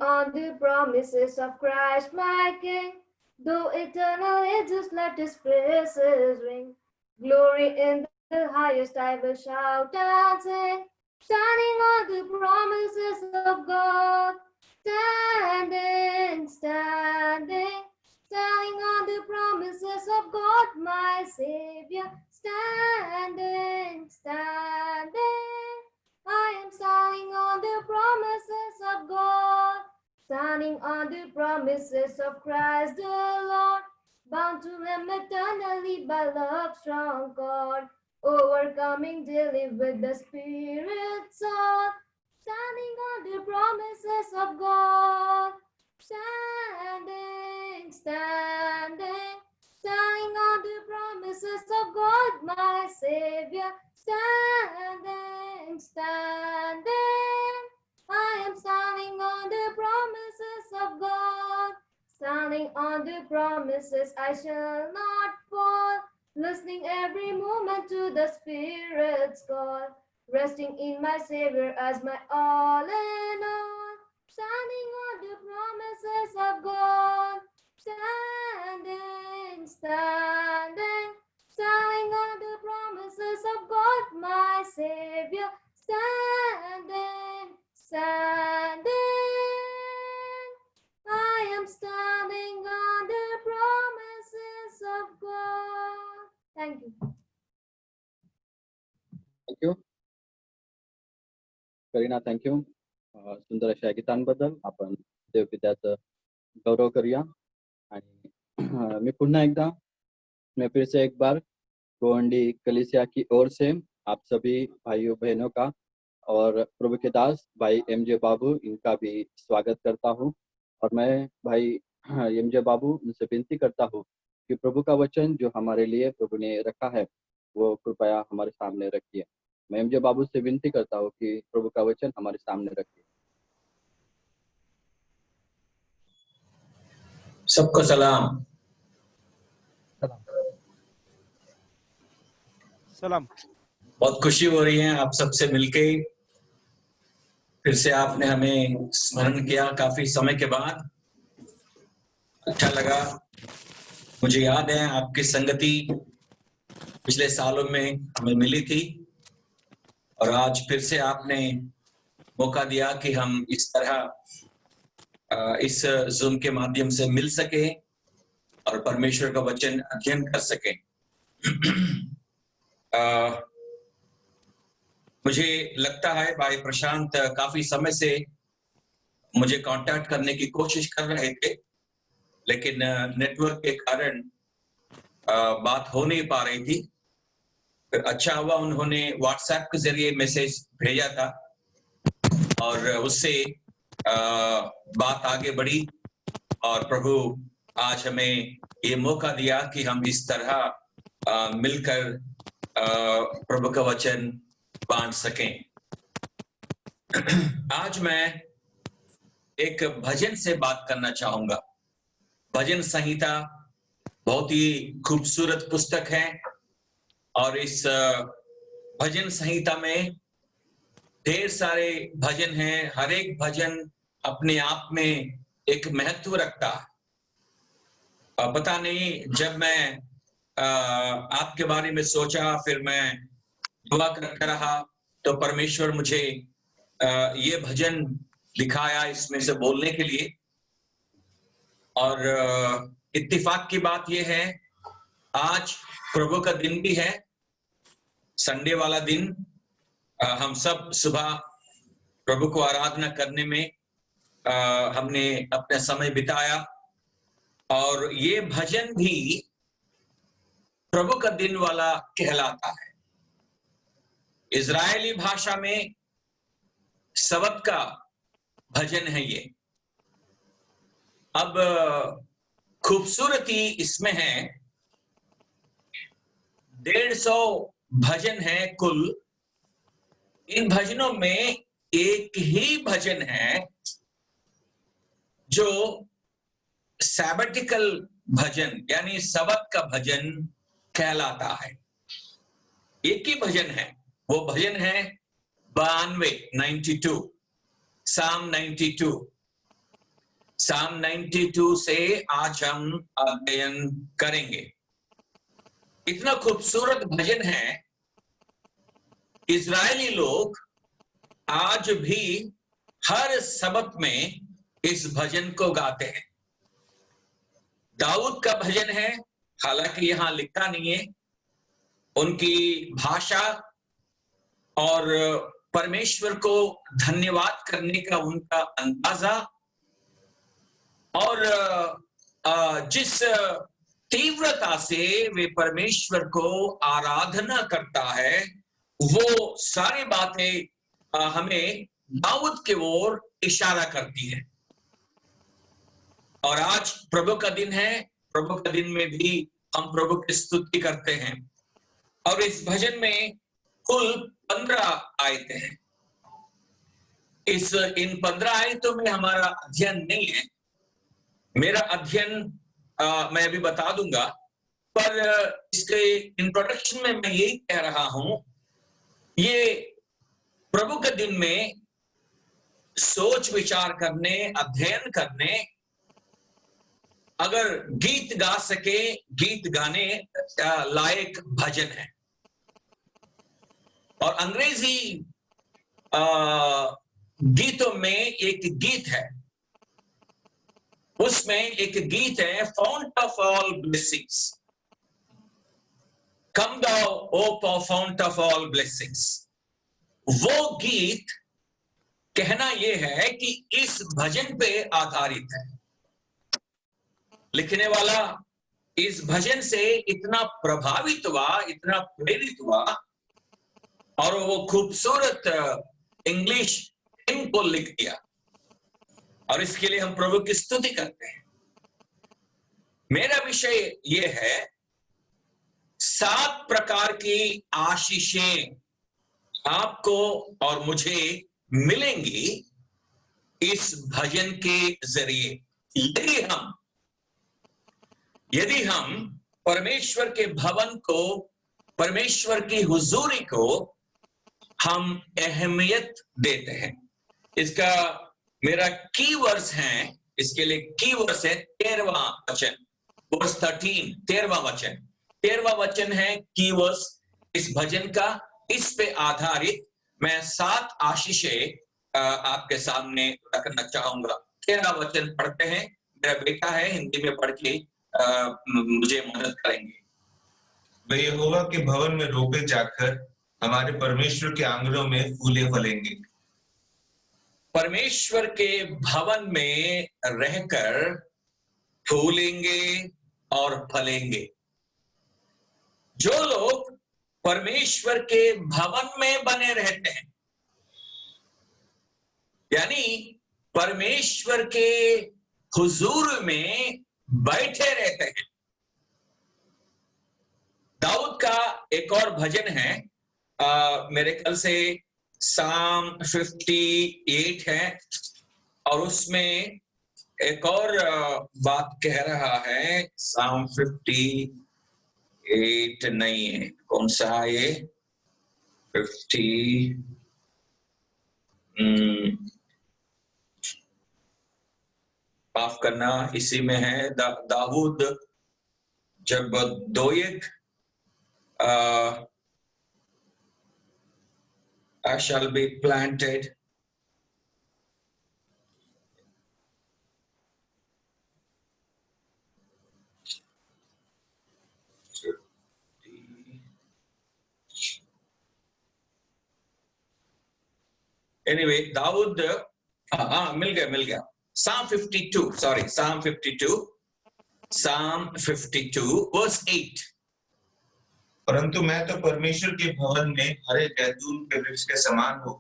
on the promises of Christ my King. Though eternal ages let his praises ring. Glory in the highest I will shout and sing. Standing on the promises of God. Standing, standing. Standing on the promises of God my Savior. Standing, standing. I am standing on the promises of God. Standing on the promises of Christ the Lord, bound to him eternally by love's strong cord, overcoming daily with the Spirit's sword. Standing on the promises of God. Standing, standing, standing on the promises of God, my Savior. Standing, standing. I am standing on the promises of God. Standing on the promises I shall not fall. Listening every moment to the Spirit's call. Resting in my Savior as my all in all. Standing on the promises of God. Standing, standing. Standing on the promises of God, my Savior. Standing, standing. I am standing on the promises of God. Thank you. Thank you. Kareena, thank you. सुंदर अशा गीतांबद्दल आपण देवपित्याचं गौरव करूया. आणि मी पुन्हा एकदा मैं फिर से एक बार गोवंडी कलीसिया की ओर से आप सभी भाइयों बहनों का और प्रभु के दास भाई एमजे बाबू इनका भी स्वागत करता हूं. और मैं भाई एमजे बाबू उनसे विनती करता हूं कि प्रभु का वचन जो हमारे लिए प्रभु ने रखा है वो कृपया हमारे सामने रखिए. मैं एमजे बाबू से विनती करता हूं कि प्रभु का वचन हमारे सामने रखिए. सबको सलाम. सलाम. बहुत खुशी हो रही है आप सबसे मिलके. फिर से आपने हमें स्मरण किया काफी समय के बाद. अच्छा लगा. मुझे याद है आपकी संगति पिछले सालों में हमें मिली थी और आज फिर से आपने मौका दिया कि हम इस तरह इस जूम के माध्यम से मिल सके और परमेश्वर का वचन अध्ययन कर सके. मुझे लगता है भाई प्रशांत काफी समय से मुझे कांटेक्ट करने की कोशिश कर रहे थे, लेकिन नेटवर्क के कारण बात हो नहीं पा रही थी. फिर अच्छा हुआ उन्होंने व्हाट्सएप के जरिए मैसेज भेजा था और उससे बात आगे बढ़ी और प्रभु आज हमें ये मौका दिया कि हम इस तरह मिलकर प्रभु का वचन बांट सकें. आज मैं एक भजन से बात करना चाहूंगा. भजन संहिता बहुत ही खूबसूरत पुस्तक है और इस भजन संहिता में ढेर सारे भजन हैं. हर एक भजन अपने आप में एक महत्व रखता है. पता नहीं, जब मैं आपके बारे में सोचा, फिर मैं दुआ करता रहा तो परमेश्वर मुझे ये भजन दिखाया इसमें से बोलने के लिए. और इत्तेफाक की बात यह है आज प्रभु का दिन भी है, संडे वाला दिन. हम सब सुबह प्रभु को आराधना करने में हमने अपना समय बिताया और ये भजन भी प्रभु का दिन वाला कहलाता है. इजरायली भाषा में सबत का भजन है ये. अब खूबसूरती इसमें है 150 भजन है कुल. इन भजनों में एक ही भजन है जो सैबटिकल भजन यानी सबत का भजन कहलाता है. एक ही भजन है, वो भजन है 92 Psalm 92. साम 92 से आज हम अध्ययन करेंगे। इतना खूबसूरत भजन है, इजरायली लोग आज भी हर सबत में इस भजन को गाते हैं। दाऊद का भजन है, हालांकि यहां लिखा नहीं है। उनकी भाषा और परमेश्वर को धन्यवाद करने का उनका अंदाजा और जिस तीव्रता से वे परमेश्वर को आराधना करता है, वो सारी बातें हमें दाऊद की ओर इशारा करती है। और आज प्रभु का दिन है, प्रभु का दिन में भी हम प्रभु की स्तुति करते हैं। और इस भजन में कुल 15 आयतें हैं। इन 15 आयतों में हमारा अध्ययन नहीं है। मेरा अध्ययन मैं अभी बता दूंगा, पर इसके इंट्रोडक्शन में मैं यही कह रहा हूं, ये प्रभु के दिन में सोच विचार करने, अध्ययन करने, अगर गीत गा सके, गीत गाने लायक भजन है। और अंग्रेजी गीतों में एक गीत है, उसमें एक गीत है, fount of all blessings, come thou O fount of all blessings. वो गीत कहना यह है कि इस भजन पे आधारित है। लिखने वाला इस भजन से इतना प्रभावित हुआ, इतना प्रेरित हुआ, और वो खूबसूरत इंग्लिश हिम को लिख दिया। और इसके लिए हम प्रभु की स्तुति करते हैं। मेरा विषय ये है, 7 प्रकार की आशीषें आपको और मुझे मिलेंगी इस भजन के जरिए, यदि हम परमेश्वर के भवन को, परमेश्वर की हुजूरी को हम अहमियत देते हैं। इसका मेरा की वर्स है, इसके लिए की वर्स है 13वां वचन, वर्स 13, 13वां वचन। 13वां वचन है की वर्स इस भजन का। इस पे आधारित मैं 7 आशीषें आपके सामने रखना चाहूंगा। 13वां वचन पढ़ते हैं। मेरा बेटा है, हिंदी में पढ़ के मुझे मदद करेंगे। वे यहोवा के भवन में रोपे जाकर हमारे परमेश्वर के आंगनों में फूले फलेंगे। परमेश्वर के भवन में रहकर फूलेंगे और फलेंगे। जो लोग परमेश्वर के भवन में बने रहते हैं, यानी परमेश्वर के हुजूर में बैठे रहते हैं। दाऊद का एक और भजन है, मेरे ख्याल से साम 58 है, और उसमें एक और बात कह रहा है। साम 58 नहीं है, कौन सा है ये? 50 माफ करना, इसी में है। दाऊद जब दोयग I shall be planted, anyway, Dawood मिल गया। Psalm 52, sorry, Psalm 52 verse 8। परंतु मैं तो परमेश्वर के भवन में हरे जैतून के वृक्ष के समान हूँ।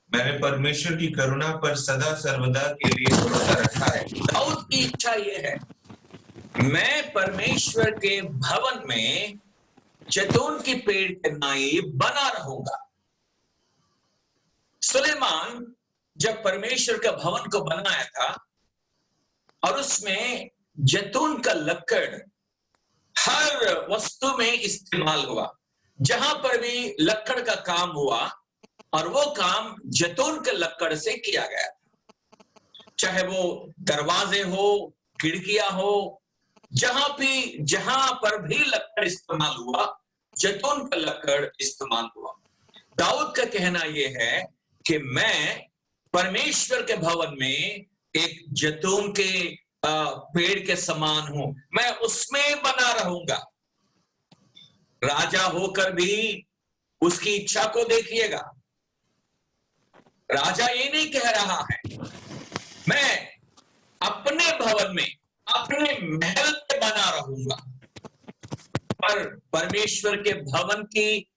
मैंने परमेश्वर की करुणा पर सदा सर्वदा के लिए भरोसा रखा है। दाऊद की इच्छा यह है, मैं परमेश्वर के भवन में जैतून की पेड़ के नाई बना रहूंगा। सुलेमान जब परमेश्वर का भवन को बनाया था और उसमें जैतून का लकड़ हर वस्तु में इस्तेमाल हुआ, जहां पर भी लकड़ का काम हुआ और वो काम जैतून के लकड़ से किया गया। चाहे वो दरवाजे हो, खिड़कियां हो, जहां पर भी लकड़ इस्तेमाल हुआ, जैतून का लकड़ इस्तेमाल हुआ। दाऊद का कहना यह है कि मैं परमेश्वर के भवन में एक जैतून के पेड़ के समान हूं, मैं उसमें बना रहूंगा। राजा होकर भी उसकी इच्छा को देखिएगा। राजा ये नहीं कह रहा है मैं अपने भवन में, अपने महल में बना रहूंगा, पर परमेश्वर के भवन की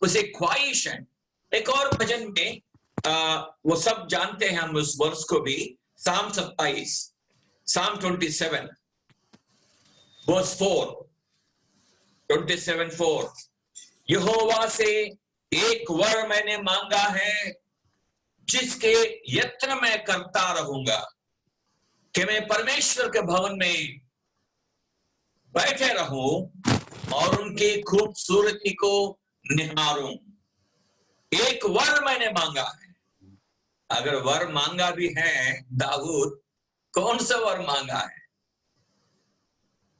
उसे ख्वाहिश है। एक और भजन में वो सब जानते हैं हम उस वर्ष को भी, साम 27, साम 27 वर्स 4, 27:4, यहोवा से एक वर मैंने मांगा है, जिसके यत्न मैं करता रहूंगा, कि मैं परमेश्वर के भवन में बैठे रहूं और उनकी खूबसूरती को निहारूं। एक वर मैंने मांगा है। अगर वर मांगा भी है दाऊद, कौन सा वर मांगा है?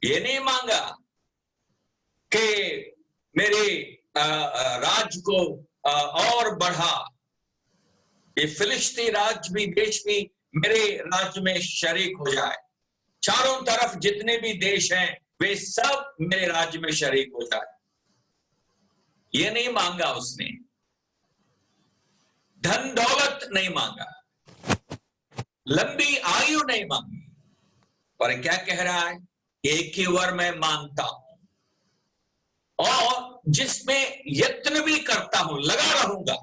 ये नहीं मांगा कि मेरे राज को और बढ़ा, ये फिलिस्ती राज भी, देश भी मेरे राज्य में शरीक हो जाए, चारों तरफ जितने भी देश हैं वे सब मेरे राज्य में शरीक हो जाए। ये नहीं मांगा उसने। धन दौलत नहीं मांगा, लंबी आयु नहीं मांगी, और क्या कह रहा है? एक ही वर मैं मांगता हूं, और जिसमें यत्न भी करता हूं, लगा रहूंगा,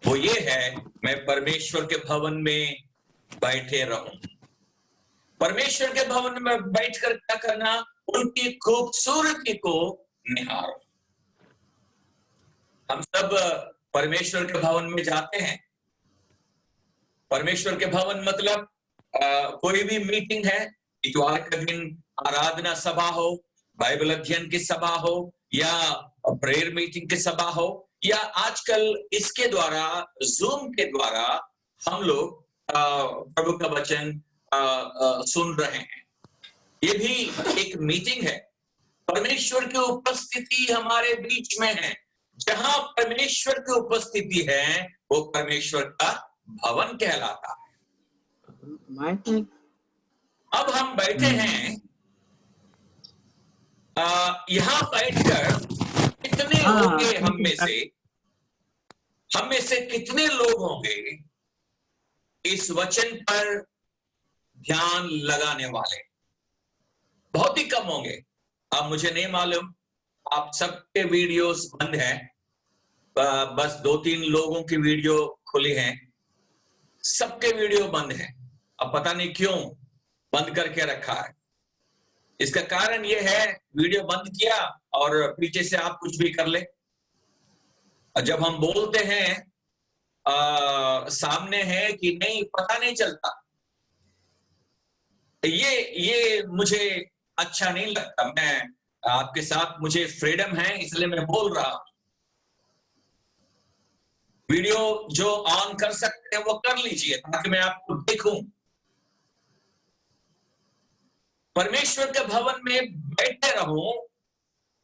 वो ये है मैं परमेश्वर के भवन में बैठे रहूं। परमेश्वर के भवन में बैठकर क्या करना? उनकी खूबसूरती को निहारो। हम सब परमेश्वर के भवन में जाते हैं। परमेश्वर के भवन मतलब कोई भी मीटिंग है, इतवार का दिन आराधना सभा हो, बाइबल अध्ययन की सभा हो, या प्रेयर मीटिंग की सभा हो, या आजकल इसके द्वारा, जूम के द्वारा हम लोग प्रभु का वचन सुन रहे हैं। ये भी एक मीटिंग है। परमेश्वर की उपस्थिति हमारे बीच में है। जहां परमेश्वर की उपस्थिति है वो परमेश्वर का भवन कहलाता है। अब हम बैठे हैं, यहां बैठकर कितने होंगे हम में से कितने लोग होंगे इस वचन पर ध्यान लगाने वाले? बहुत ही कम होंगे। अब मुझे नहीं मालूम, आप सबके वीडियोस बंद हैं, बस 2-3 लोगों की वीडियो खुली हैं, सबके वीडियो बंद हैं। अब पता नहीं क्यों बंद करके रखा है। इसका कारण यह है, वीडियो बंद किया और पीछे से आप कुछ भी कर ले। जब हम बोलते हैं सामने है कि नहीं पता नहीं चलता। ये मुझे अच्छा नहीं लगता। मैं आपके साथ, मुझे फ्रीडम है इसलिए मैं बोल रहा हूं। वीडियो जो ऑन कर सकते हैं वो कर लीजिए ताकि मैं आपको देखूं। परमेश्वर के भवन में बैठे रहूं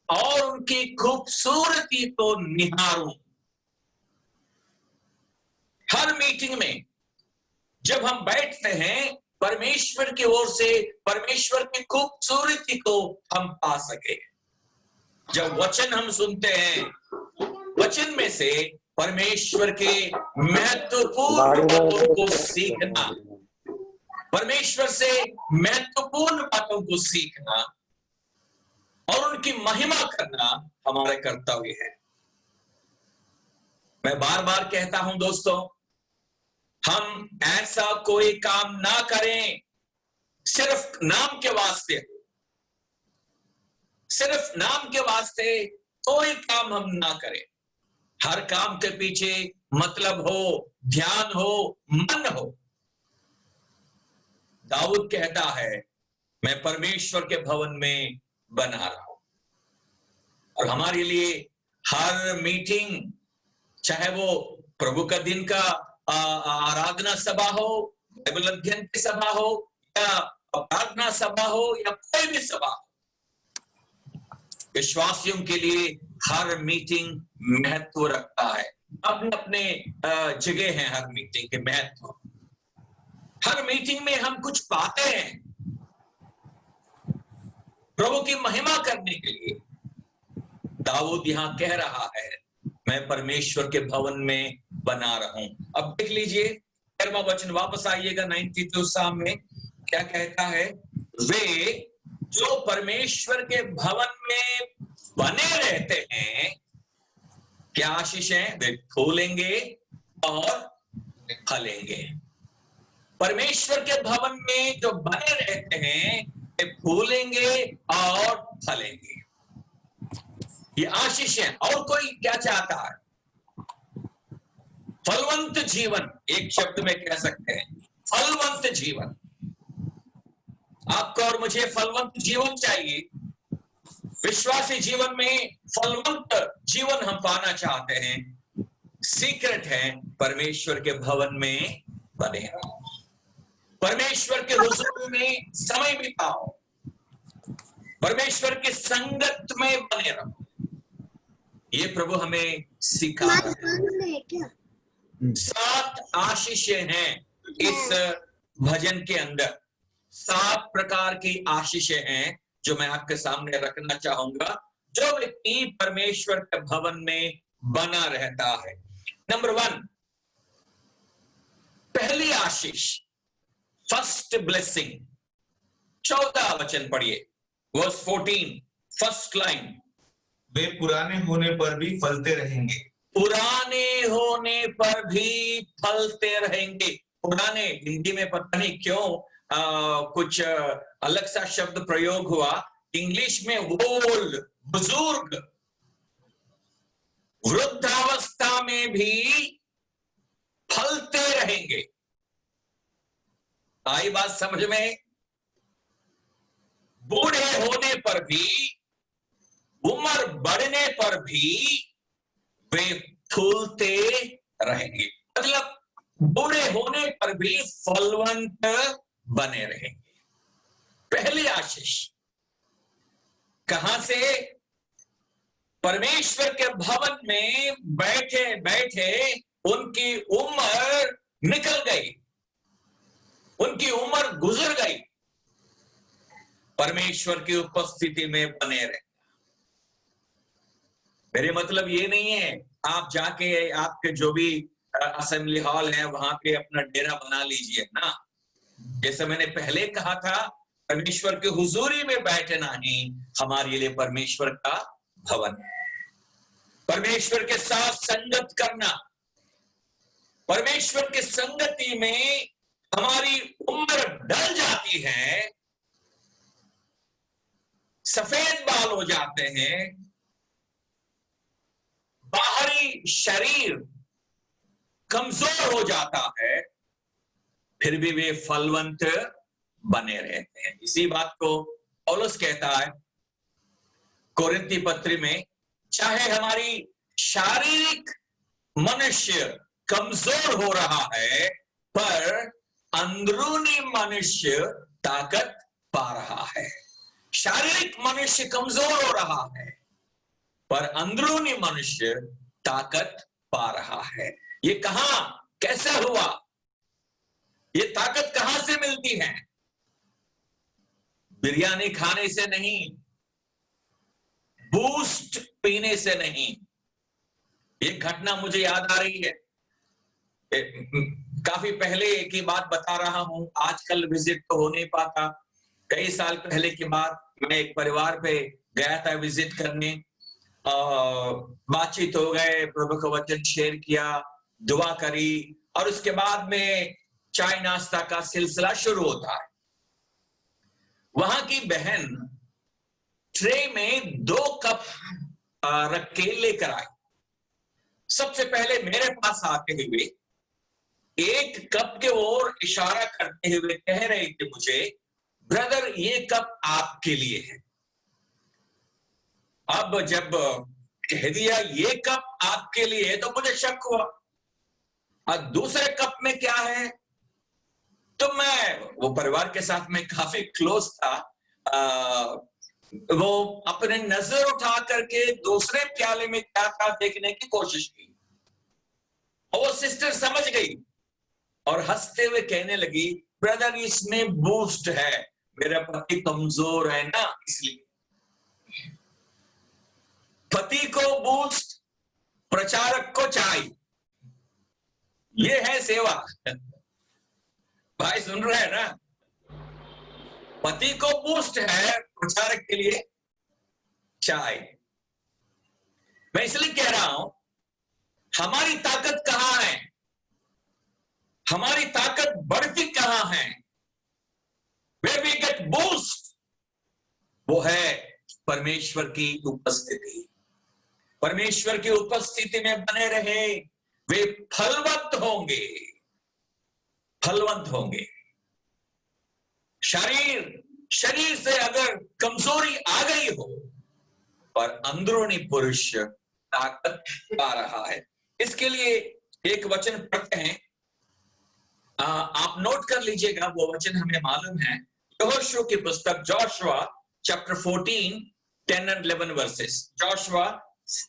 और उनकी खूबसूरती को निहारूं। हर मीटिंग में जब हम बैठते हैं, परमेश्वर की ओर से परमेश्वर की खूबसूरती को हम पा सके। जब वचन हम सुनते हैं, वचन में से परमेश्वर के महत्वपूर्ण बातों को सीखना, परमेश्वर से महत्वपूर्ण बातों को सीखना और उनकी महिमा करना हमारा कर्तव्य है। मैं बार बार कहता हूं दोस्तों, हम ऐसा कोई काम ना करें सिर्फ नाम के वास्ते। सिर्फ नाम के वास्ते कोई काम हम ना करें। हर काम के पीछे मतलब हो, ध्यान हो, मन हो। दाऊद कहता है मैं परमेश्वर के भवन में बना रहा हूं। और हमारे लिए हर मीटिंग, चाहे वो प्रभु का दिन का आराधना सभा हो, बाइबल अध्ययन की सभा हो, या प्रार्थना सभा हो, या कोई भी सभा हो, विश्वासियों के लिए हर मीटिंग महत्व रखता है। अपने अपने जगह है हर मीटिंग के महत्व। हर मीटिंग में हम कुछ पाते हैं प्रभु की महिमा करने के लिए। दाऊद यहां कह रहा है, मैं परमेश्वर के भवन में बना रहूं। अब देख लीजिए 13वां वचन, वापस आइएगा 92 साल में, क्या कहता है? वे जो परमेश्वर के भवन में बने रहते हैं, क्या आशीष है? वे फूलेंगे और फलेंगे। परमेश्वर के भवन में जो बने रहते हैं, वे फूलेंगे और फलेंगे। ये आशीष है। और कोई क्या चाहता है? फलवंत जीवन, एक शब्द में कह सकते हैं, फलवंत जीवन। आपको और मुझे फलवंत जीवन चाहिए। विश्वासी जीवन में फलवंत जीवन हम पाना चाहते हैं। सीक्रेट है, परमेश्वर के भवन में बने रहो, परमेश्वर के हुजूर में समय बिताओ, परमेश्वर की संगत में बने रहो। ये प्रभु हमें सिखा रहे हैं। 7 आशीषें हैं इस भजन के अंदर। 7 प्रकार की आशीषें हैं जो मैं आपके सामने रखना चाहूंगा। जो व्यक्ति परमेश्वर के भवन में बना रहता है। नंबर 1, पहली आशीष, फर्स्ट ब्लेसिंग। 14 वचन पढ़िए, वर्स 14, फर्स्ट लाइन। वे पुराने होने पर भी फलते रहेंगे। पुराने होने पर भी फलते रहेंगे। पुराने, हिंदी में पता नहीं क्यों कुछ अलग सा शब्द प्रयोग हुआ। इंग्लिश में ओल्ड, बुजुर्ग, वृद्धावस्था में भी फलते रहेंगे। आई बात समझ में? बूढ़े होने पर भी, उम्र बढ़ने पर भी वे फूलते रहेंगे। मतलब बूढ़े होने पर भी फलवंत बने रहेंगे। पहली आशीष कहां से? परमेश्वर के भवन में बैठे बैठे उनकी उम्र निकल गई, उनकी उम्र गुजर गई, परमेश्वर की उपस्थिति में बने रहे। मेरे मतलब ये नहीं है आप जाके आपके जो भी असेंबली हॉल है वहां पे अपना डेरा बना लीजिए ना। जैसे मैंने पहले कहा था, परमेश्वर के हुजूरी में बैठना ही हमारे लिए परमेश्वर का भवन, परमेश्वर के साथ संगत करना। परमेश्वर की संगति में हमारी उम्र ढल जाती है, सफेद बाल हो जाते हैं, बाहरी शरीर कमजोर हो जाता है, फिर भी वे फलवंत बने रहते हैं। इसी बात को पौलुस कहता है कोरिन्थी पत्री में, चाहे हमारी शारीरिक मनुष्य कमजोर हो रहा है, पर अंदरूनी मनुष्य ताकत पा रहा है। शारीरिक मनुष्य कमजोर हो रहा है, पर अंदरूनी मनुष्य ताकत पा रहा है। ये कहां, कैसे हुआ? ये ताकत कहां से मिलती है? बिरयानी खाने से नहीं, बूस्ट पीने से नहीं। एक घटना मुझे याद आ रही है, काफी पहले की बात बता रहा हूं, आजकल विजिट तो हो नहीं पाता। कई साल पहले की बात, मैं एक परिवार पे गया था विजिट करने, बातचीत हो गए, प्रभु का वचन शेयर किया, दुआ करी, और उसके बाद में चाय नाश्ता का सिलसिला शुरू होता है। वहां की बहन ट्रे में 2 कप रख के लेकर आई। सबसे पहले मेरे पास आते हुए एक कप के ओर इशारा करते हुए कह रही थी मुझे, ब्रदर ये कप आपके लिए है। अब जब कह दिया ये कप आपके लिए है तो मुझे शक हुआ, और दूसरे कप में क्या है? तो मैं वो परिवार के साथ में काफी क्लोज था, वो अपने नजर उठा करके दूसरे प्याले में क्या था देखने की कोशिश की, और वो सिस्टर समझ गई और हंसते हुए कहने लगी, ब्रदर इसमें बूस्ट है, मेरा पति कमजोर है ना इसलिए। पति को बूस्ट, प्रचारक को चाय, ये है सेवा। भाई सुन रहे हैं ना? पति को बूस्ट है, प्रचारक के लिए चाय। मैं इसलिए कह रहा हूं, हमारी ताकत कहां है, हमारी ताकत बढ़ती कहां है? Where we get boost, वो है परमेश्वर की उपस्थिति। परमेश्वर की उपस्थिति में बने रहे, वे फलवंत होंगे, फलवंत होंगे। शरीर से अगर कमजोरी आ गई हो, पर अंदरूनी पुरुष ताकत पा रहा है। इसके लिए एक वचन पढ़ते हैं, आप नोट कर लीजिएगा, वो वचन हमें मालूम है। यहोशू की पुस्तक Joshua chapter 14 10 and 11 versus. Joshua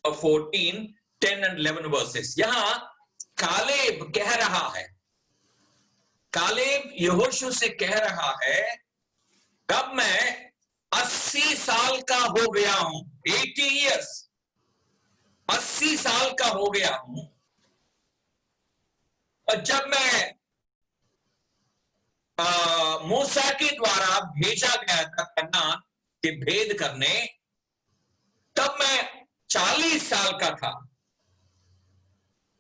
14 10 and 11 versus. यहां कालेब कह रहा है, कालेब यहोशू से कह रहा है, कब मैं 80 साल का हो गया हूं, 80 years, 80 साल का हो गया हूं, और जब मैं मूसा के द्वारा भेजा गया था कनान के भेद करने, तब मैं 40 साल का था।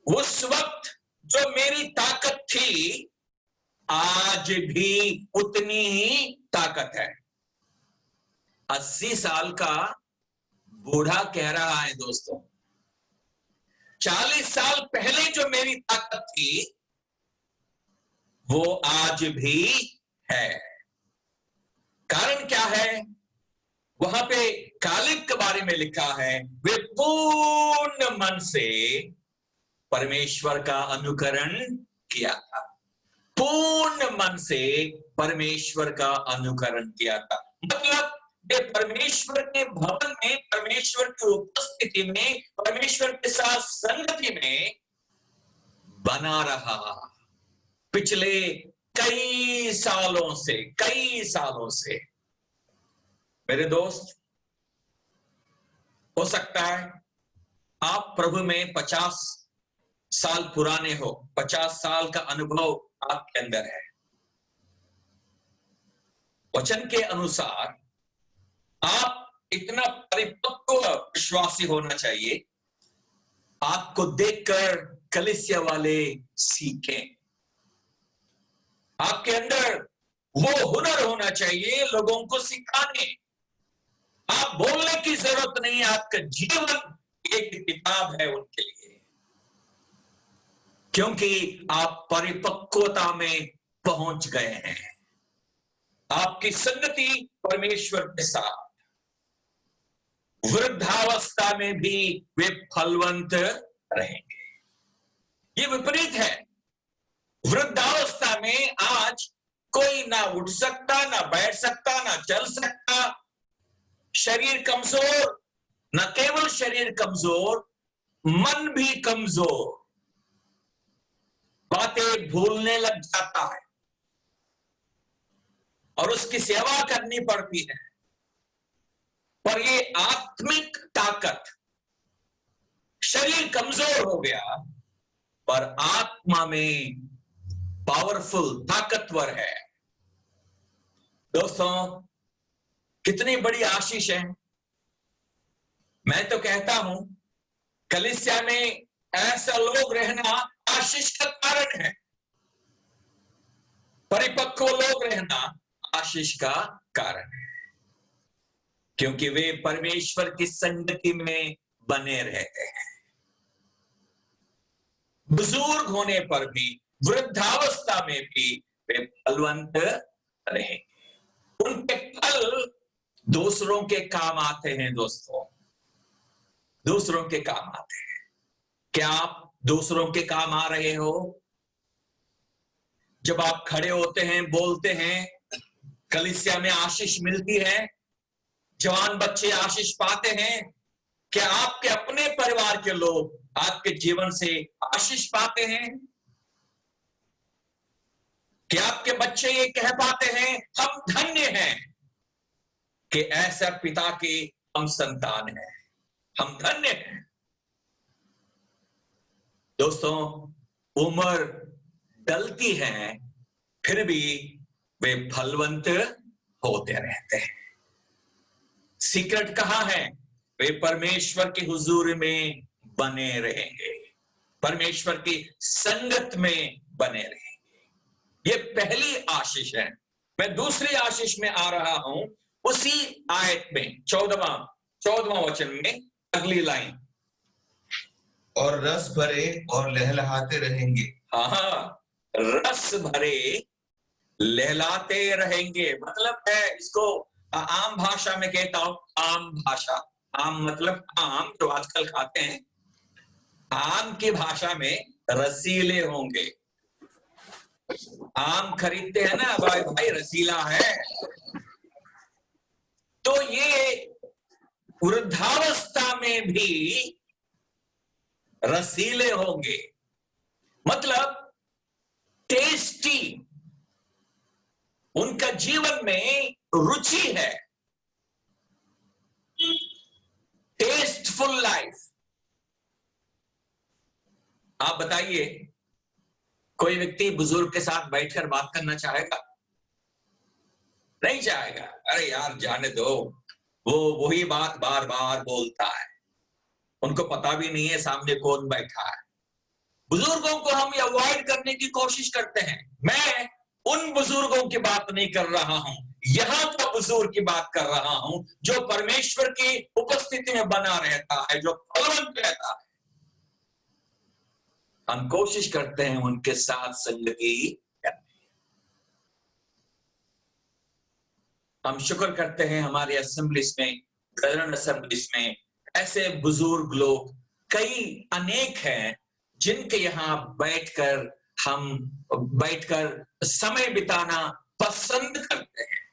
उस वक्त जो मेरी ताकत थी, आज भी उतनी ही ताकत है। 80 साल का बूढ़ा कह रहा है दोस्तों, 40 साल पहले जो मेरी ताकत थी, वो आज भी है। कारण क्या है? वहां पे कालेब के बारे में लिखा है, वे पूर्ण मन से परमेश्वर का अनुकरण किया था। पूर्ण मन से परमेश्वर का अनुकरण किया था, मतलब वे परमेश्वर के भवन में, परमेश्वर की उपस्थिति में, परमेश्वर के साथ संगति में बना रहा पिछले कई सालों से। मेरे दोस्त, हो सकता है आप प्रभु में 50 साल पुराने हो, 50 साल का अनुभव आपके अंदर है। वचन के अनुसार आप इतना परिपक्व विश्वासी होना चाहिए, आपको देखकर कलीसिया वाले सीखें। आपके अंदर वो हुनर होना चाहिए लोगों को सिखाने। आप बोलने की जरूरत नहीं, आपका जीवन एक किताब है उनके लिए, क्योंकि आप परिपक्वता में पहुंच गए हैं। आपकी संगति परमेश्वर के साथ, वृद्धावस्था में भी वे फलवंत रहेंगे। ये विपरीत है। वृद्धावस्था में आज कोई ना उठ सकता, ना बैठ सकता, ना चल सकता, शरीर कमजोर, न केवल शरीर कमजोर, मन भी कमजोर, बातें भूलने लग जाता है और उसकी सेवा करनी पड़ती है। पर ये आत्मिक ताकत, शरीर कमजोर हो गया पर आत्मा में पावरफुल, ताकतवर है। दोस्तों, कितनी बड़ी आशीष है। मैं तो कहता हूं, कलीसिया में ऐसा लोग रहना आशीष का कारण है। परिपक्व लोग रहना आशीष का कारण है, क्योंकि वे परमेश्वर की संगति में बने रहते हैं। बुजुर्ग होने पर भी, वृद्धावस्था में भी वे फलवंत रहेंगे। उनके फल दूसरों के काम आते हैं। दोस्तों, दूसरों के काम आते हैं। क्या आप दूसरों के काम आ रहे हो? जब आप खड़े होते हैं, बोलते हैं, कलीसिया में आशीष मिलती है, जवान बच्चे आशीष पाते हैं, क्या आपके अपने परिवार के लोग आपके जीवन से आशीष पाते हैं? क्या आपके बच्चे ये कह पाते हैं, हम धन्य हैं कि ऐसा पिता के हम संतान हैं, हम धन्य हैं? दोस्तों, उम्र डलती है, फिर भी वे फलवंत होते रहते हैं। सीक्रेट कहाँ है? वे परमेश्वर के हुजूर में बने रहेंगे, परमेश्वर की संगत में बने रहेंगे। ये पहली आशीष है। मैं दूसरी आशीष में आ रहा हूं, उसी आयत में 14वां वचन में अगली लाइन, और रस भरे और लहलहाते रहेंगे। हाँ, रस भरे लहलाते रहेंगे, मतलब है, इसको आम भाषा में कहता हूं, आम भाषा, आम मतलब आम जो आजकल खाते हैं, आम की भाषा में रसीले होंगे। आम खरीदते हैं ना, भाई भाई रसीला है, तो ये वृद्धावस्था में भी रसीले होंगे, मतलब टेस्टी, उनका जीवन में रुचि है, टेस्टफुल लाइफ। आप बताइए, कोई व्यक्ति बुजुर्ग के साथ बैठकर बात करना चाहेगा? नहीं चाहेगा। अरे यार जाने दो, वो वही बात बार बार बोलता है, उनको पता भी नहीं है सामने कौन बैठा है। बुजुर्गों को हम अवॉइड करने की कोशिश करते हैं। मैं उन बुजुर्गों की बात नहीं कर रहा हूं, यहां का बुजुर्ग की बात कर रहा हूं, जो परमेश्वर की उपस्थिति में बना रहता है, जो फलवंत रहता है। हम कोशिश करते हैं उनके साथ संगति करने। हम शुक्र करते हैं हमारे असेंबलीज में, ब्रदरन असेंबलीज में ऐसे बुजुर्ग लोग कई अनेक हैं, जिनके यहाँ बैठकर समय बिताना पसंद करते हैं।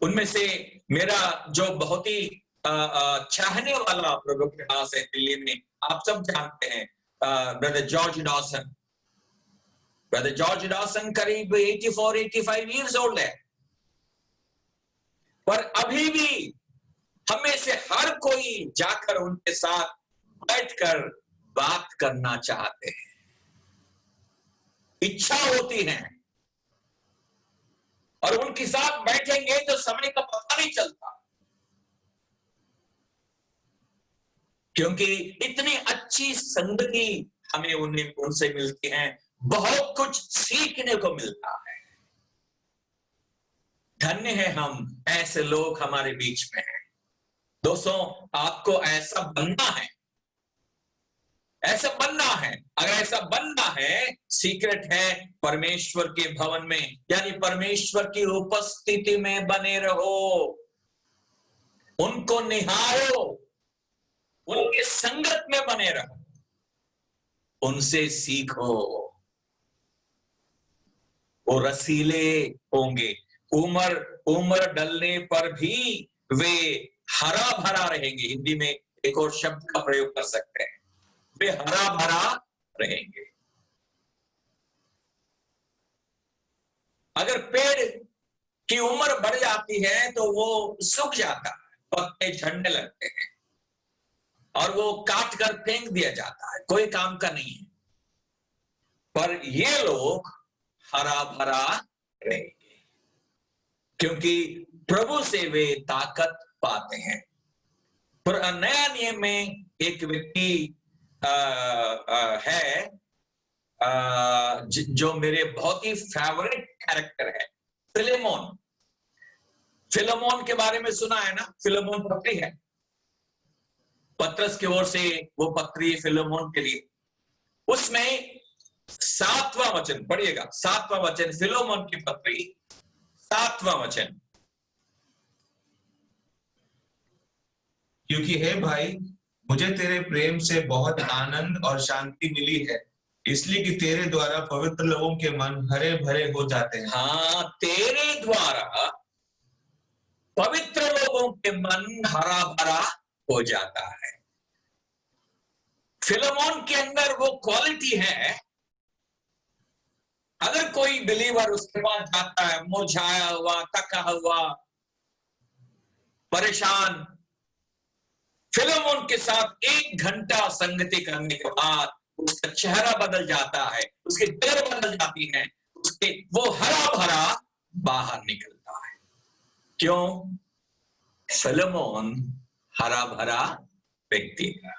उनमें से मेरा जो बहुत ही चाहने वाला प्रभु के पास है दिल्ली में, आप सब जानते हैं, brother George Dawson. Brother George Dawson करीब 84-85 ईयर्स ओल्ड है, पर अभी भी हमें से हर कोई जाकर उनके साथ बैठकर बात करना चाहते हैं, इच्छा होती है, और उनके साथ बैठेंगे तो समय का पता नहीं चलता, क्योंकि इतनी अच्छी संगति हमें उनसे मिलती है, बहुत कुछ सीखने को मिलता है। धन्य है हम, ऐसे लोग हमारे बीच में हैं। दोस्तों, आपको ऐसा बनना है, ऐसा बनना है। अगर ऐसा बनना है, सीक्रेट है परमेश्वर के भवन में, यानी परमेश्वर की उपस्थिति में बने रहो, उनको निहारो, उनके संगत में बने रहो, उनसे सीखो। वो रसीले होंगे, उम्र डलने पर भी वे हरा भरा रहेंगे। हिंदी में एक और शब्द का प्रयोग कर सकते हैं, वे हरा भरा रहेंगे। अगर पेड़ की उम्र बढ़ जाती है तो वो सूख जाता है, पत्ते झड़ने लगते हैं, और वो काट कर फेंक दिया जाता है, कोई काम का नहीं है। पर ये लोग हरा भरा रहेंगे, क्योंकि प्रभु से वे ताकत पाते हैं। पर नया नियम में एक व्यक्ति है जो मेरे बहुत ही फेवरेट कैरेक्टर है, फिलेमोन। फिलेमोन के बारे में सुना है ना? फिलेमोन पत्री है, पत्रस की ओर से वो पत्री फिलेमोन के लिए। उसमें 7वां वचन पढ़िएगा, 7वां वचन, फिलेमोन की पत्री 7वां वचन। क्योंकि हे भाई, मुझे तेरे प्रेम से बहुत आनंद और शांति मिली है, इसलिए कि तेरे द्वारा पवित्र लोगों के मन हरे भरे हो जाते हैं। हाँ, तेरे द्वारा पवित्र लोगों के मन हरा भरा हो जाता है। फिलेमोन के अंदर वो क्वालिटी है, अगर कोई बिलीवर उसके पास जाता है मुरझाया हुआ, थका हुआ, परेशान, फिलेमोन के साथ 1 घंटा संगति करने के बाद उसका चेहरा बदल जाता है, उसकी जड़ बदल जाती है, उसके वो हरा भरा बाहर निकलता है। क्यों? फिलेमोन हरा भरा व्यक्ति था।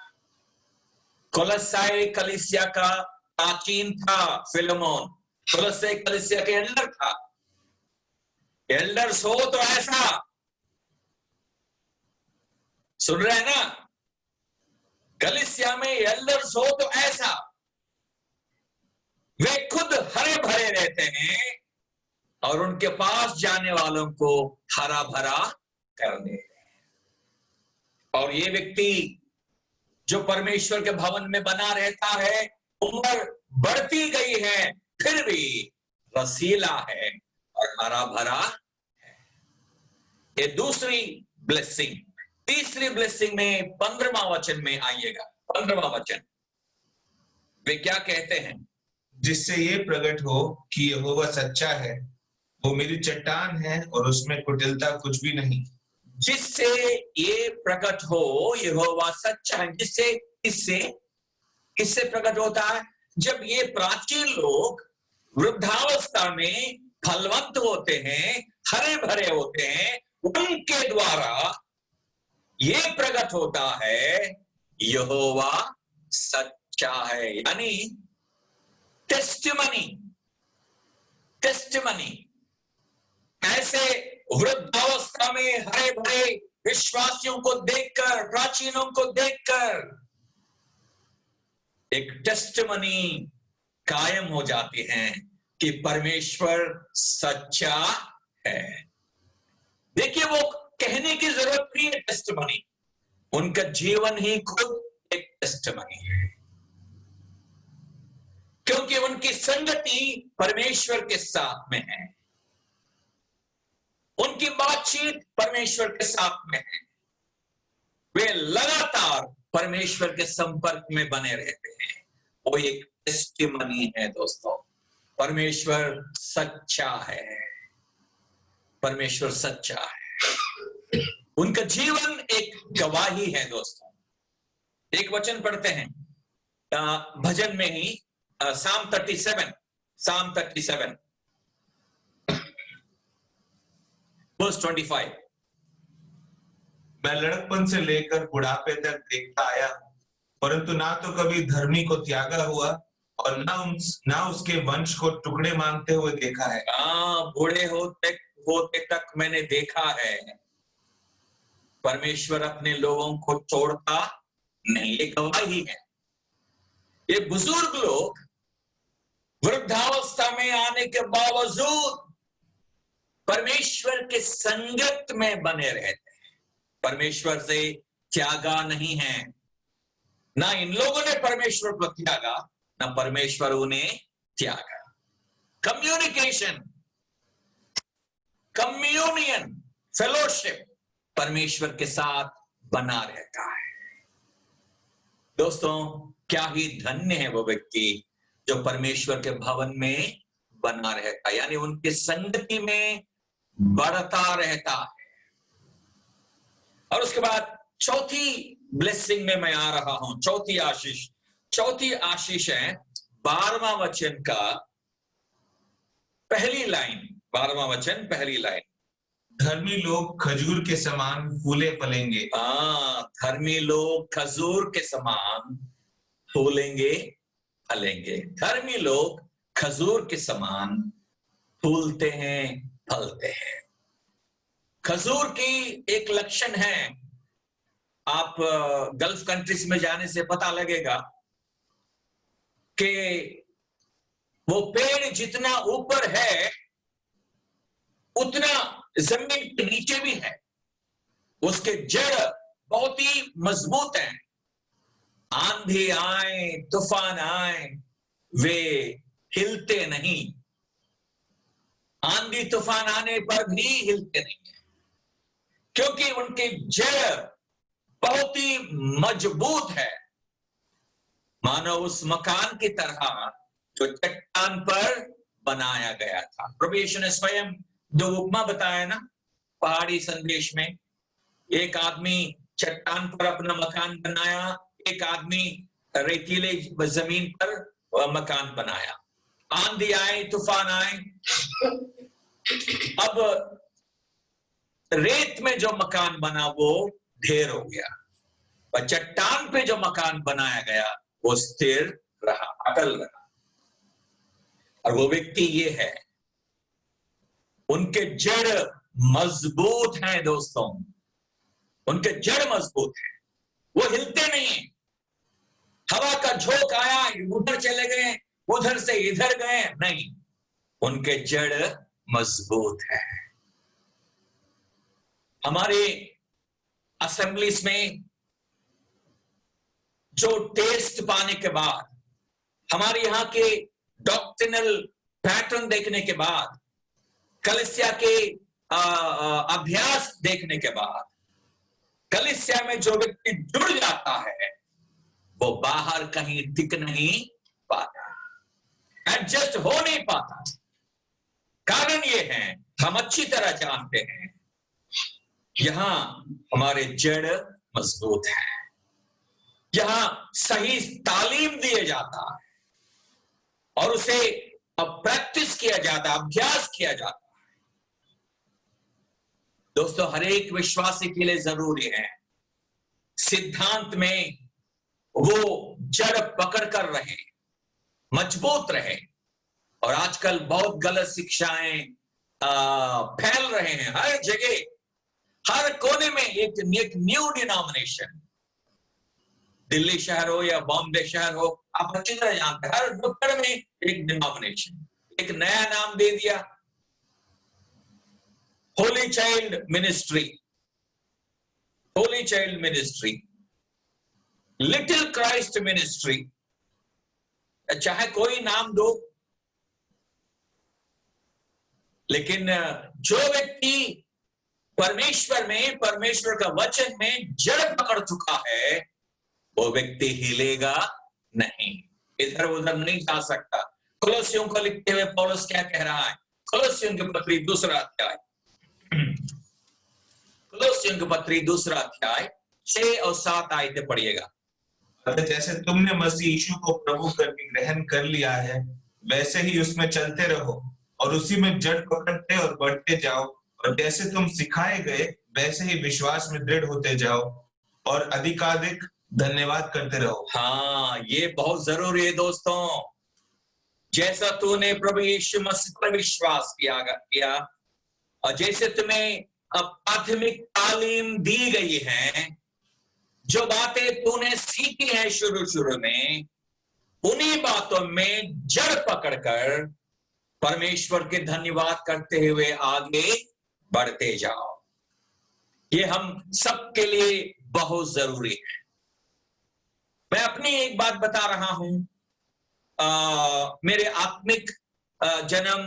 कोलोसाई कलीसिया का प्राचीन था फिलेमोन, कोलोसाई कलीसिया के एल्डर था। एल्डर्स हो तो ऐसा, सुन रहे हैं ना? कलीसिया में एल्डर्स हो तो ऐसा, वे खुद हरे भरे रहते हैं और उनके पास जाने वालों को हरा भरा कर देते हैं। और ये व्यक्ति जो परमेश्वर के भवन में बना रहता है, उम्र बढ़ती गई है फिर भी रसीला है और हरा भरा है। ये दूसरी ब्लेसिंग। तीसरी ब्लेसिंग में 15वां वचन में आइएगा। 15वां वचन वे क्या कहते हैं? जिससे ये प्रकट हो कि यहोवा सच्चा है, वो मेरी चट्टान है और उसमें कुटिलता कुछ भी नहीं। जिससे ये प्रकट हो यहोवा सच्चा है। जिससे किससे प्रकट होता है? जब ये प्राचीन लोग वृद्धावस्था में फलवंत होते हैं, हरे भरे होते हैं, उनके द्वारा ये प्रकट होता है यहोवा सच्चा है। यानी टेस्टिमनी। ऐसे वृद्धावस्था में हरे भरे विश्वासियों को देखकर, प्राचीनों को देखकर एक टेस्टिमनी कायम हो जाती है कि परमेश्वर सच्चा है। देखिए, वो कहने की जरूरत नहीं है टेस्टिमनी, उनका जीवन ही खुद एक टेस्टिमनी है, क्योंकि उनकी संगति परमेश्वर के साथ में है, उनकी बातचीत परमेश्वर के साथ में है, वे लगातार परमेश्वर के संपर्क में बने रहते हैं। वो एक टेस्टिमनी है दोस्तों। परमेश्वर सच्चा है, परमेश्वर सच्चा है। उनका जीवन एक गवाही है दोस्तों। एक वचन पढ़ते हैं भजन में ही, Psalm 37 verse 25। मैं लड़कपन से लेकर बुढ़ापे तक देखता आया, परंतु ना तो कभी धर्मी को त्यागा हुआ और ना उसके वंश को टुकड़े मांगते हुए देखा है। बूढ़े होते तक मैंने देखा है, परमेश्वर अपने लोगों को छोड़ता नहीं। ये गवाही है। ये बुजुर्ग लोग वृद्धावस्था में आने के बावजूद परमेश्वर के संगत में बने रहते हैं, परमेश्वर से त्यागा नहीं है। ना इन लोगों ने परमेश्वर को त्यागा, ना परमेश्वर उन्हें त्यागा। कम्युनिकेशन, कम्युनियन, फेलोशिप परमेश्वर के साथ बना रहता है। दोस्तों, क्या ही धन्य है वो व्यक्ति जो परमेश्वर के भवन में बना रहता है, यानी उनकी संगति में बढ़ता रहता है। और उसके बाद चौथी ब्लेसिंग में मैं आ रहा हूं। चौथी आशीष है 12वां वचन का पहली लाइन। 12वां वचन पहली लाइन, धर्मी लोग खजूर के समान फूले फलेंगे। धर्मी लोग खजूर के समान फूलेंगे फलेंगे। धर्मी लोग खजूर के समान फूलते हैं, फलते हैं। खजूर की एक लक्षण है, आप गल्फ कंट्रीज में जाने से पता लगेगा कि वो पेड़ जितना ऊपर है उतना जमीन के नीचे भी है। उसके जड़ बहुत ही मजबूत हैं। आंधी आए, तूफान आए, वे हिलते नहीं, आंधी तूफान आने पर भी हिलते नहीं, क्योंकि उनकी जड़ बहुत ही मजबूत है, मानो उस मकान की तरह जो चट्टान पर बनाया गया था। प्रभु यीशु ने स्वयं दो उपमा बताया ना पहाड़ी संदेश में। एक आदमी चट्टान पर अपना मकान बनाया, एक आदमी रेतीले जमीन पर मकान बनाया। आंधी आए, तूफान आए, अब रेत में जो मकान बना वो ढेर हो गया, और चट्टान पे जो मकान बनाया गया वो स्थिर रहा, अटल रहा। और वो व्यक्ति ये है, उनके जड़ मजबूत हैं दोस्तों, उनके जड़ मजबूत हैं, वो हिलते नहीं। हवा का झोंका आया, उधर चले गए, उधर से इधर गए, नहीं, उनके जड़ मजबूत है। हमारे असेंबलीज में जो टेस्ट पाने के बाद, हमारे यहां के डॉक्ट्रिनल पैटर्न देखने के बाद, कलीसिया के अभ्यास देखने के बाद, कलीसिया में जो व्यक्ति जुड़ जाता है वो बाहर कहीं टिक नहीं पाता, एडजस्ट हो नहीं पाता। कारण ये है, हम अच्छी तरह जानते हैं, यहां हमारे जड़ मजबूत है, यहां सही तालीम दिया जाता है और उसे अब प्रैक्टिस किया जाता है, अभ्यास किया जाता है। दोस्तों, हर एक विश्वासी के लिए जरूरी है सिद्धांत में वो जड़ पकड़ कर रहे, मजबूत रहे। और आजकल बहुत गलत शिक्षाएं फैल रहे हैं हर जगह, हर कोने में एक न्यू डिनोमिनेशन, दिल्ली शहर हो या बॉम्बे शहर हो, आप अच्छी तरह जानते हैं, हर नुक्कड़ में एक डिनोमिनेशन, एक नया नाम दे दिया, Holi child ministry, Holi child ministry, little Christ ministry, चाहे कोई नाम दो, लेकिन जो व्यक्ति परमेश्वर में, परमेश्वर का वचन में जड़ पकड़ चुका है, वो व्यक्ति हिलेगा नहीं, इधर उधर नहीं जा सकता। कोलोसियों को लिखते हुए पौलुस क्या कह रहा है? कोलोसियों की पत्री दूसरा अध्याय, कोलोसियों की पत्री दूसरा अध्याय 6 और 7 आयतें पढ़िएगा। जैसे तुमने मसीह यीशु को प्रभु करके ग्रहण कर लिया है, वैसे ही उसमें चलते रहो और उसी में जड़ पकड़ते और बढ़ते जाओ, और जैसे तुम सिखाए गए वैसे ही विश्वास में दृढ़ होते जाओ और अधिकाधिक धन्यवाद करते रहो। हाँ, ये बहुत जरूरी है दोस्तों। जैसा तूने प्रभु यीशु मसीह पर विश्वास किया और जैसे तुम्हें प्राथमिक तालीम दी गई है, जो बातें तूने सीखी है शुरू में, उन्हीं बातों में जड़ पकड़कर परमेश्वर के धन्यवाद करते हुए आगे बढ़ते जाओ। ये हम सबके लिए बहुत जरूरी है। मैं अपनी एक बात बता रहा हूं, मेरे आत्मिक जन्म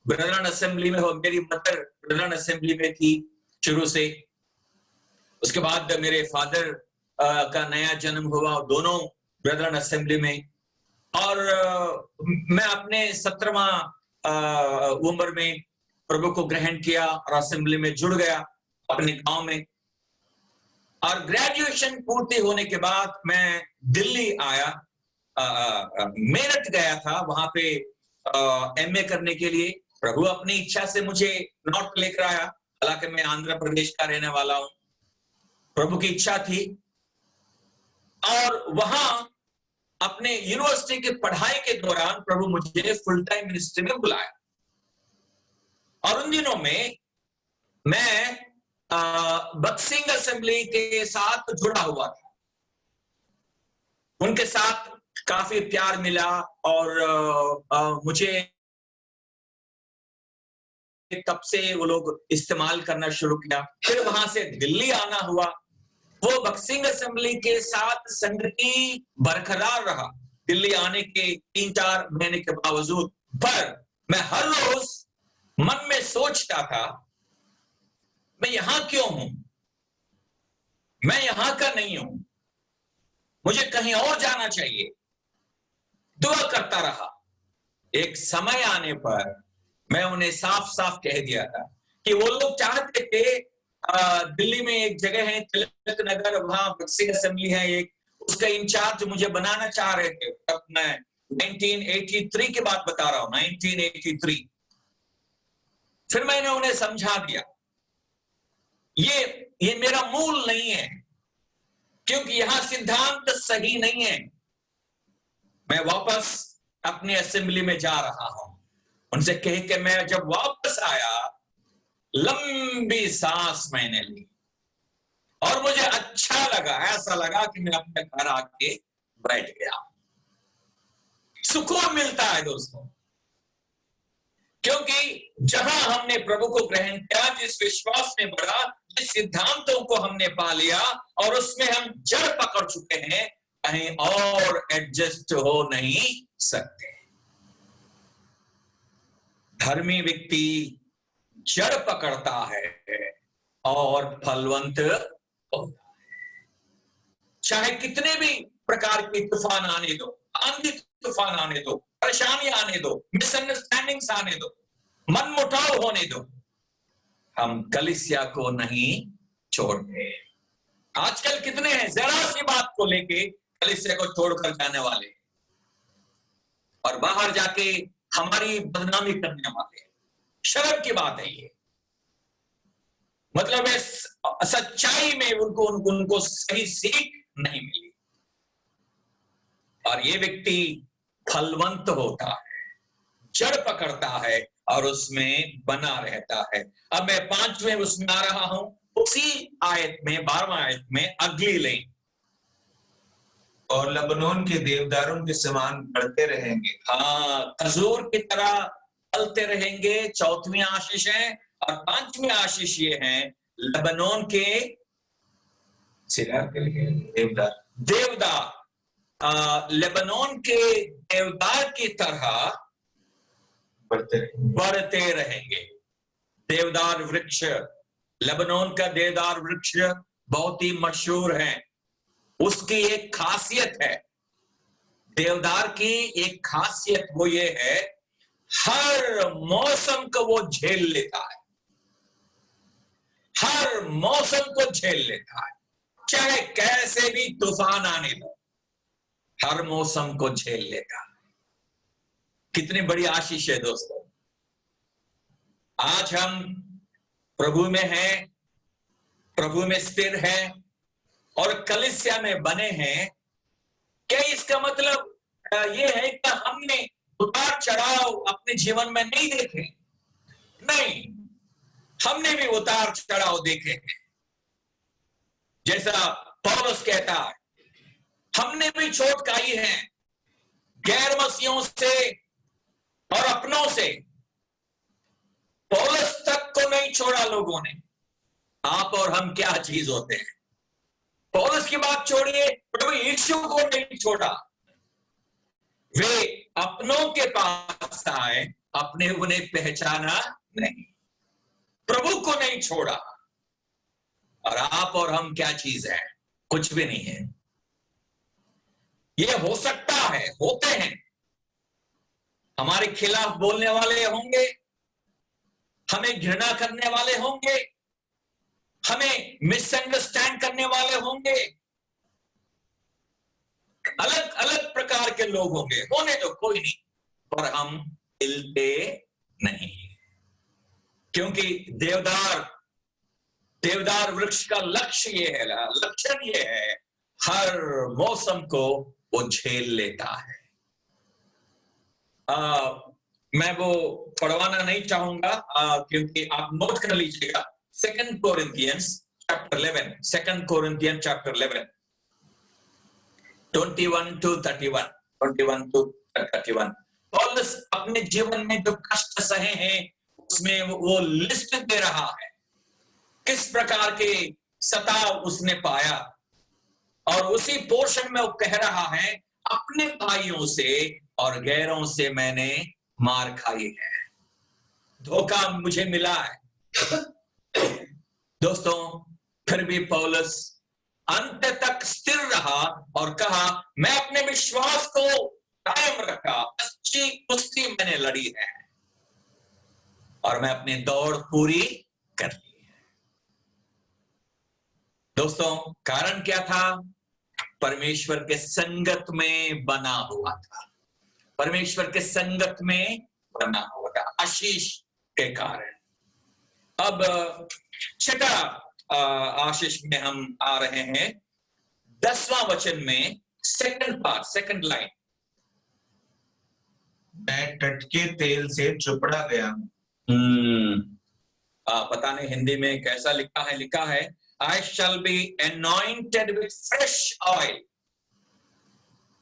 ब्रदरन असेंबली में हो, मेरी मदर ब्रदरन असेंबली में थी शुरू से, उसके बाद मेरे फादर का नया जन्म हुआ, दोनों ब्रदरन असेंबली में, और मैं अपने 17वां उम्र में प्रभु को ग्रहण किया और असेंबली में जुड़ गया अपने गांव में। और ग्रेजुएशन पूर्ति होने के बाद मैं दिल्ली आया, मेरठ गया था वहां पे एमए करने के लिए। प्रभु अपनी इच्छा से मुझे नॉर्थ लेकर आया, हालांकि मैं आंध्र प्रदेश का रहने वाला हूं, प्रभु की इच्छा थी। और वहां अपने यूनिवर्सिटी की पढ़ाई के दौरान प्रभु मुझे फुल टाइम मिनिस्ट्री में बुलाया, और उन दिनों में मैं बक्सिंग असेंबली के साथ जुड़ा हुआ था, उनके साथ काफी प्यार मिला और मुझे तब से वो लोग इस्तेमाल करना शुरू किया। फिर वहां से दिल्ली आना हुआ, वो बक्सिंग असेंबली के साथ संगति बरकरार रहा, दिल्ली आने के 3-4 महीने के बावजूद, पर मैं हर रोज मन में सोचता था, मैं यहां क्यों हूं? मैं यहां का नहीं हूं, मुझे कहीं और जाना चाहिए। दुआ करता रहा। एक समय आने पर मैं उन्हें साफ साफ कह दिया था कि वो लोग चाहते थे, दिल्ली में एक जगह है तिलक नगर, वहां बक्सिंग असेंबली है एक, उसका इंचार्ज मुझे बनाना चाह रहे थे। तब मैं 1983 की बात बता रहा हूं, 1983। फिर मैंने उन्हें समझा दिया, ये मेरा मूल नहीं है, क्योंकि यहां सिद्धांत सही नहीं है। मैं वापस अपनी असेंबली में जा रहा हूं। उनसे कह के मैं जब वापस आया, लंबी सांस मैंने ली और मुझे अच्छा लगा, ऐसा लगा कि मैं अपने घर आके बैठ गया। सुकून मिलता है दोस्तों, क्योंकि जहां हमने प्रभु को ग्रहण किया, जिस विश्वास में बढ़ा, जिस सिद्धांतों को हमने पा लिया और उसमें हम जड़ पकड़ चुके हैं, कहीं और एडजस्ट हो नहीं सकते। धर्मी व्यक्ति जड़ पकड़ता है और फलवंत होता है। चाहे कितने भी प्रकार के तूफान आने दो, आंधी तूफान आने दो, परेशानी आने दो, मिसअंडरस्टैंडिंग्स आने दो, मनमुटाव होने दो, हम कलीसिया को नहीं छोड़ते। आजकल कितने हैं जरा सी बात को लेके कलीसिया को छोड़कर जाने वाले और बाहर जाके हमारी बदनामी करने वाले। शर्म की बात है ये। मतलब सच्चाई में उनको सही सीख नहीं मिली और ये व्यक्ति फलवंत होता है, जड़ पकड़ता है और उसमें बना रहता है। अब मैं 5वें उसमें आ रहा हूं, उसी आयत में 12वां आयत में अगली लाइन, और लबनोन के देवदारों के समान बढ़ते रहेंगे। हाँ, खजूर की तरह फलते रहेंगे, 4वीं आशीष है। और 5वीं आशीष ये है, लबनोन के देवदार देवदार, लेबनोन के देवदार की तरह बढ़ते रहेंगे। देवदार वृक्ष, लेबनोन का देवदार वृक्ष बहुत ही मशहूर है। उसकी एक खासियत है, देवदार की एक खासियत वो ये है, हर मौसम को वो झेल लेता है, हर मौसम को झेल लेता है, चाहे कैसे भी तूफान आने दो, हर मौसम को झेल लेता है। कितनी बड़ी आशीष है दोस्तों। आज हम प्रभु में हैं, प्रभु में स्थिर हैं और कलीसिया में बने हैं। क्या इसका मतलब ये है कि हमने उतार चढ़ाव अपने जीवन में नहीं देखे? नहीं, हमने भी उतार चढ़ाव देखे हैं। जैसा पौलुस कहता है, हमने भी चोट खाई है, गैर मसीहों से और अपनों से। पौलुस तक को नहीं छोड़ा लोगों ने। आप और हम क्या चीज होते हैं? पौलुस की बात छोड़िए, प्रभु यीशु को नहीं छोड़ा। वे अपनों के पास आए, अपने उन्हें पहचाना नहीं, प्रभु को नहीं छोड़ा। और आप और हम क्या चीज है? कुछ भी नहीं है। ये हो सकता है, होते हैं, हमारे खिलाफ बोलने वाले होंगे, हमें घृणा करने वाले होंगे, हमें मिसअंडरस्टैंड करने वाले होंगे, अलग अलग प्रकार के लोग होंगे, होने तो कोई नहीं, पर हम हिलते नहीं, क्योंकि देवदार वृक्ष का लक्ष्य ये है, लक्षण ये है, हर मौसम को वो झेल लेता है। मैं वो पढ़वाना नहीं चाहूंगा, क्योंकि आप नोट कर लीजिएगा। 2 Corinthians chapter 11, 2 Corinthians chapter 11, 21 to 31। पौलुस अपने जीवन में जो कष्ट सहे हैं उसमें वो लिस्ट दे रहा है, किस प्रकार के सताव उसने पाया, और उसी पोर्शन में वो कह रहा है, अपने भाइयों से और गैरों से मैंने मार खाई है, धोखा मुझे मिला है। दोस्तों, फिर भी पौलुस अंत तक स्थिर रहा और कहा, मैं अपने विश्वास को कायम रखा, अच्छी कुश्ती मैंने लड़ी है और मैं अपनी दौड़ पूरी कर ली है। दोस्तों, कारण क्या था? परमेश्वर के संगत में बना हुआ था, परमेश्वर के संगत में बना हुआ था, आशीष के कारण। अब छठा आशीष में हम आ रहे हैं, 10वां वचन में सेकंड पार्ट, सेकंड लाइन। मैं टटके तेल से चुपड़ा गया। पता नहीं हिंदी में कैसा लिखा है, लिखा है I shall be anointed with fresh oil.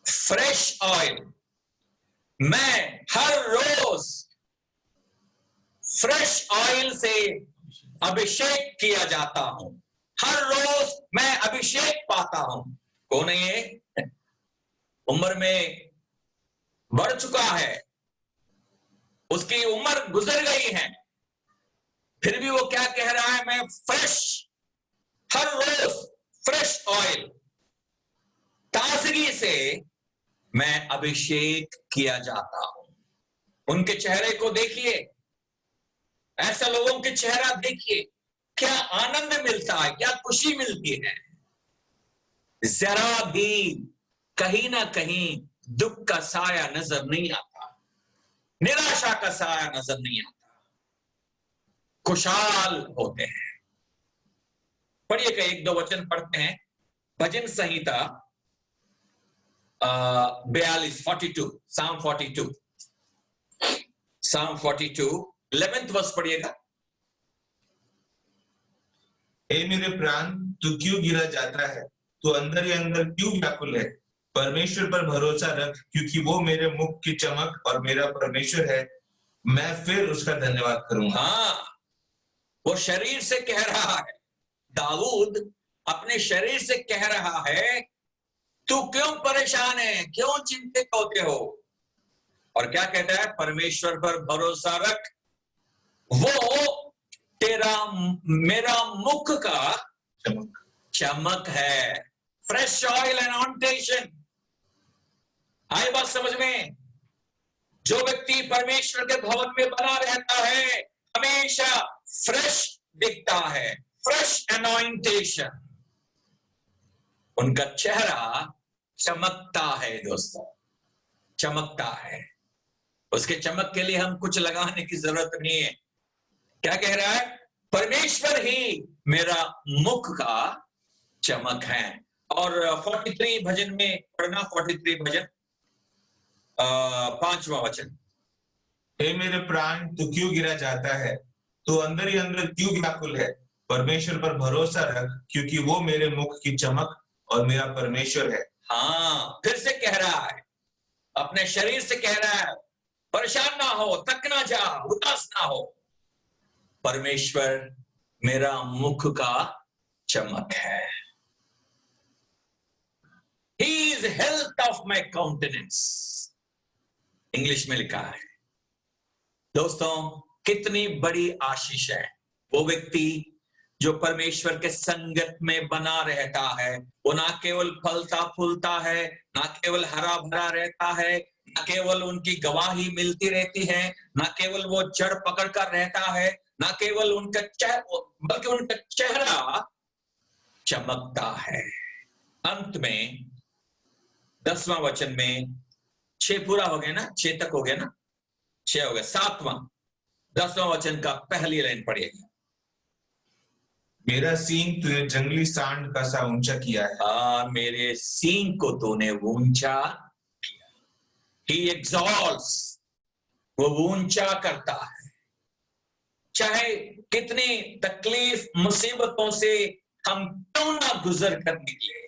Fresh oil. मैं हर रोज फ्रेश ऑयल से अभिषेक किया जाता हूं, हर रोज मैं अभिषेक पाता हूं। कौन है ये? उम्र में बढ़ चुका है, उसकी उम्र गुजर गई है, फिर भी वो क्या कह रहा है? मैं फ्रेश, हर रोज फ्रेश ऑयल, ताजगी से मैं अभिषेक किया जाता हूं। उनके चेहरे को देखिए, ऐसे लोगों के चेहरा देखिए, क्या आनंद मिलता है, क्या खुशी मिलती है। जरा भी कहीं ना कहीं दुख का साया नजर नहीं आता, निराशा का साया नजर नहीं आता, खुशहाल होते हैं। पढ़िएगा, 1-2 वचन पढ़ते हैं। भजन संहिता 42, 42, Psalm 42, Psalm 42, 11th वर्स पढ़िएगा। हे मेरे प्राण, तू क्यों गिरा जाता है? तू अंदर ही अंदर क्यों व्याकुल है? परमेश्वर पर भरोसा रख, क्योंकि वो मेरे मुख की चमक और मेरा परमेश्वर है। मैं फिर उसका धन्यवाद करूंगा। हाँ, वो शरीर से कह रहा है, दाऊद अपने शरीर से कह रहा है, तू क्यों परेशान है, क्यों चिंतित होते हो? और क्या कहता है? परमेश्वर पर भरोसा रख, वो तेरा मेरा मुख का चमक है। Fresh oil एनॉइंटेशन। आई बात समझ में? जो व्यक्ति परमेश्वर के भवन में बना रहता है, हमेशा फ्रेश दिखता है, फ्रेश एनॉइंटेशन, उनका चेहरा चमकता है। दोस्तों, चमकता है। उसके चमक के लिए हम कुछ लगाने की जरूरत नहीं है। क्या कह रहा है? परमेश्वर ही मेरा मुख का चमक है। और 43 भजन में पढ़ना, 43 भजन 5वां वचन। हे मेरे प्राण, तू क्यों गिरा जाता है? तू अंदर ही अंदर क्यों व्याकुल है? परमेश्वर पर भरोसा रख, क्योंकि वो मेरे मुख की चमक और मेरा परमेश्वर है। हाँ, फिर से कह रहा है, अपने शरीर से कह रहा है, परेशान ना हो, थक ना जा, उदास ना हो, परमेश्वर मेरा मुख का चमक है। He is health of my countenance, English में लिखा है। दोस्तों, कितनी बड़ी आशीष है। वो व्यक्ति जो परमेश्वर के संगत में बना रहता है, वो ना केवल फलता फूलता है, ना केवल हरा भरा रहता है, ना केवल उनकी गवाही मिलती रहती है, ना केवल वो जड़ पकड़ कर रहता है, ना केवल उनका चेहरा, बल्कि उनका चेहरा चमकता है। अंत में 10वां वचन में 6 पूरा हो गया ना, 6 तक हो गया ना, 6 हो गया। 7वां 10वां वचन का पहली लाइन पढ़िएगा। मेरा सींग तूने जंगली सांड का सा ऊंचा किया है। मेरे सींग को तूने ऊंचा किया। He exalts, वो ऊंचा करता है। चाहे कितनी तकलीफ मुसीबतों से हम क्यों ना गुजर कर निकले,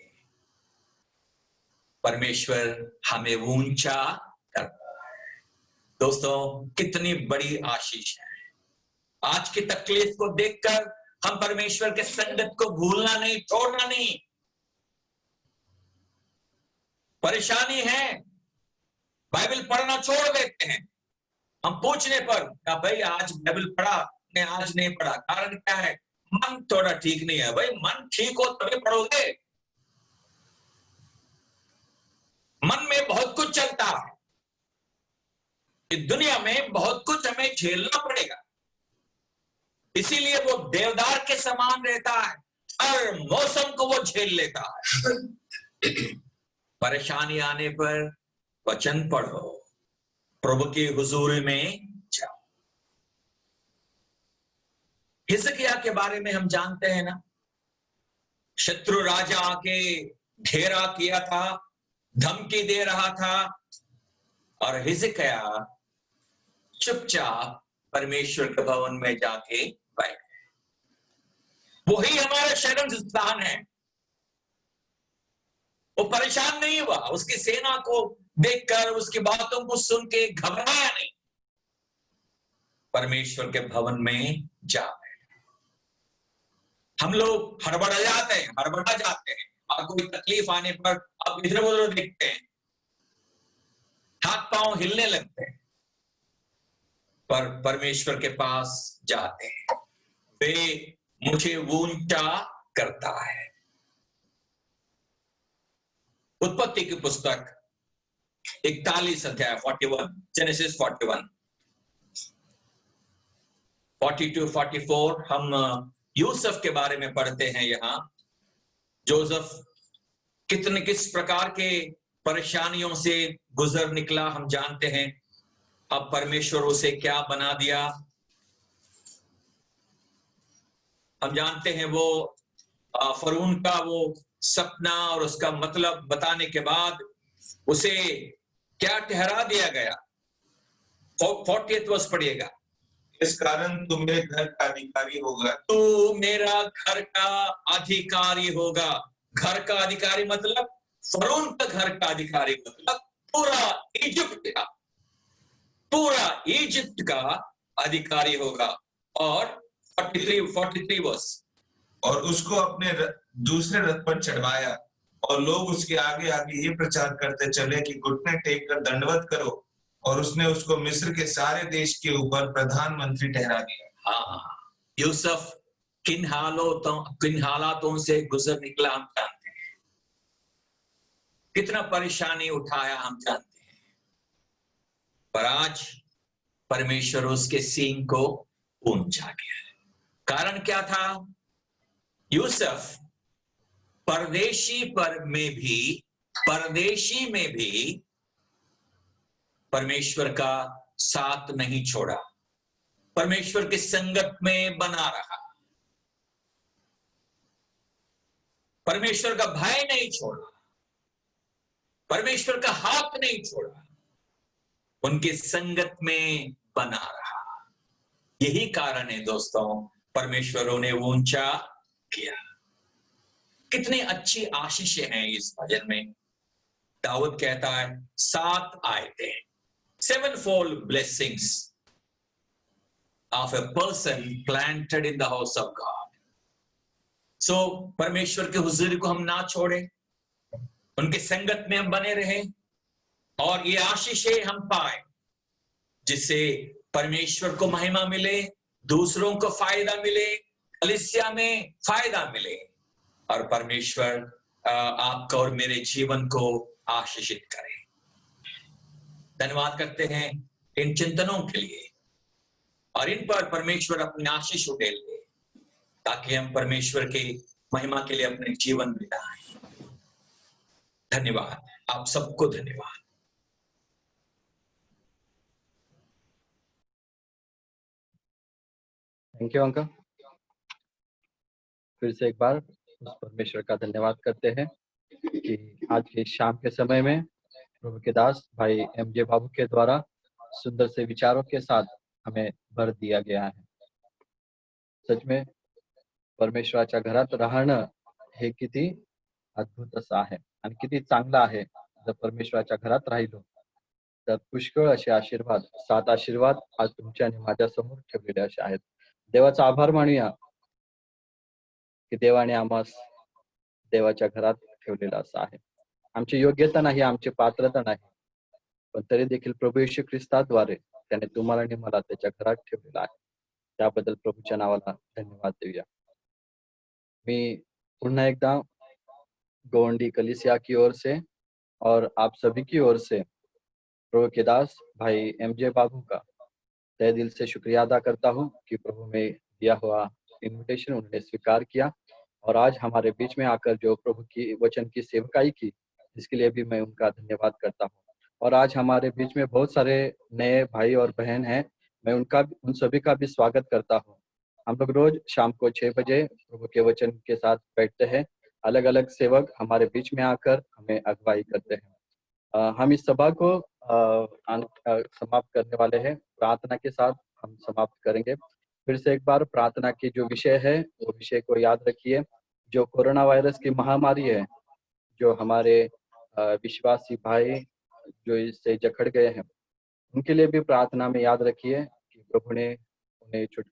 परमेश्वर हमें ऊंचा करता है। दोस्तों, कितनी बड़ी आशीष है। आज की तकलीफ को देखकर हम परमेश्वर के संगत को भूलना नहीं, छोड़ना नहीं। परेशानी है, बाइबल पढ़ना छोड़ देते हैं। हम पूछने पर कहा भाई आज बाइबल पढ़ा ने, आज नहीं पढ़ा, कारण क्या है? मन थोड़ा ठीक नहीं है। भाई मन ठीक हो तभी पढ़ोगे। मन में बहुत कुछ चलता है, इस दुनिया में बहुत कुछ हमें झेलना पड़ेगा। इसीलिए वो देवदार के समान रहता है, हर मौसम को वो झेल लेता है। परेशानी आने पर वचन पढ़ो, प्रभु की हुजूरी में जाओ। हिजकिय्याह के बारे में हम जानते हैं ना, शत्रु राजा आके घेरा किया था, धमकी दे रहा था, और हिजकिय्याह चुपचाप परमेश्वर के भवन में जाके बैठ गए। वही हमारा शरण स्थान है। वो परेशान नहीं हुआ, उसकी सेना को देखकर, उसकी बातों को सुन के घबराया नहीं, परमेश्वर के भवन में जा बैठे। हम लोग हड़बड़ा जाते हैं और कोई तकलीफ आने पर अब इधर उधर देखते हैं, हाथ पांव हिलने लगते हैं, पर परमेश्वर के पास जाते हैं। वे मुझे ऊंचा करता है। उत्पत्ति की पुस्तक 41 अध्याय 41, जेनेसिस 41, 42, 44 हम यूसुफ के बारे में पढ़ते हैं। यहाँ जोसेफ किस प्रकार के परेशानियों से गुजर निकला हम जानते हैं। अब परमेश्वर उसे क्या बना दिया हम जानते हैं। वो फरऊन का वो सपना और उसका मतलब बताने के बाद उसे क्या ठहरा दिया गया। 40th वर्ष पढ़िएगा। इस कारण तू मेरे घर का अधिकारी होगा। तू मेरा घर का अधिकारी होगा। घर का अधिकारी मतलब फरऊन का घर का अधिकारी मतलब पूरा इजिप्ट का अधिकारी होगा। और 43 वर्ष, और उसको अपने दूसरे रथ पर चढ़वाया, और लोग उसके आगे आगे ये प्रचार करते चले कि घुटने टेक कर दंडवत करो, और उसने उसको मिस्र के सारे देश के ऊपर प्रधानमंत्री ठहरा दिया। हाँ, यूसुफ किन हालातों से गुजर निकला हम जानते हैं, कितना परेशानी उठाया हम जानते हैं, पर आज परमेश्वर उसके सींग को ऊंचा किया। कारण क्या था? यूसुफ परदेशी में भी परमेश्वर का साथ नहीं छोड़ा, परमेश्वर की संगत में बना रहा, परमेश्वर का भय नहीं छोड़ा, परमेश्वर का हाथ नहीं छोड़ा, उनकी संगत में बना रहा। यही कारण है दोस्तों, परमेश्वर उन्हें ऊंचा किया। कितनी अच्छी आशीषें हैं इस भजन में। दाऊद कहता है 7 आयतें, 7-fold blessings of a person planted in the house of God. So परमेश्वर के हुजूरी को हम ना छोड़ें, उनकी संगत में हम बने रहें, और ये आशीषें हम पाए जिससे परमेश्वर को महिमा मिले, दूसरों को फायदा मिले, कलीसिया में फायदा मिले, और परमेश्वर आपका और मेरे जीवन को आशीषित करे। धन्यवाद करते हैं इन चिंतनों के लिए, और इन पर परमेश्वर अपनी आशीष उड़ेल दे, ताकि हम परमेश्वर के महिमा के लिए अपने जीवन बिताएं। धन्यवाद, आप सबको धन्यवाद। Thank you uncle. फिर से एक बार उस परमेश्वर का धन्यवाद करते हैं कि आज के शाम के समय में प्रभु के दास भाई MJ बाबू के द्वारा सुंदर से विचारों के साथ हमें भर दिया गया है। सच में परमेश्वराच्या घरात राहणं हे किती अद्भुत असं आहे आणि किती चांगलं आहे। जर परमेश्वराच्या घरात राहिलो तर पुष्कळ असे आशीर्वाद, 7 आशीर्वाद आज तुमच्या आणि माझ्या समोर ठेवलेले असे आहेत। देवाचा आभार मानूया की देवाने आम्हास देवाच्या घरात ठेवलेलं असं आहे, आमची योग्यता नाही, आमची पात्रता नाही, पण तरी देखील प्रभू येशू ख्रिस्ताद्वारे त्याने तुम्हाला आणि मला त्याच्या घरात ठेवलेला आहे. त्याबद्दल प्रभूच्या नावाला धन्यवाद देऊया. मी पुन्हा एकदा गोवंडी कलीसिया की ओर से और आप सभी की ओर से प्रभु के दास भाई एमजे बाबू का तहे दिल से शुक्रिया अदा करता हूँ कि प्रभु में दिया हुआ इनविटेशन उन्होंने स्वीकार किया और आज हमारे बीच में आकर जो प्रभु की वचन की सेवकाई की, इसके लिए भी मैं उनका धन्यवाद करता हूँ। और आज हमारे बीच में बहुत सारे नए भाई और बहन हैं, मैं उन सभी का भी स्वागत करता हूँ। हम लोग रोज शाम को 6 बजे प्रभु के वचन के साथ बैठते हैं। अलग अलग सेवक हमारे बीच में आकर हमें अगुवाई करते हैं। हम इस सभा को समाप्त करने वाले हैं। प्रार्थना के साथ हम समाप्त करेंगे। फिर से एक बार प्रार्थना की जो विषय है वो विषय को याद रखिए। जो कोरोना वायरस की महामारी है, जो हमारे विश्वासी भाई जो इससे जकड़ गए हैं, उनके लिए भी प्रार्थना में याद रखिए कि प्रभु ने उन्हें छुटकारा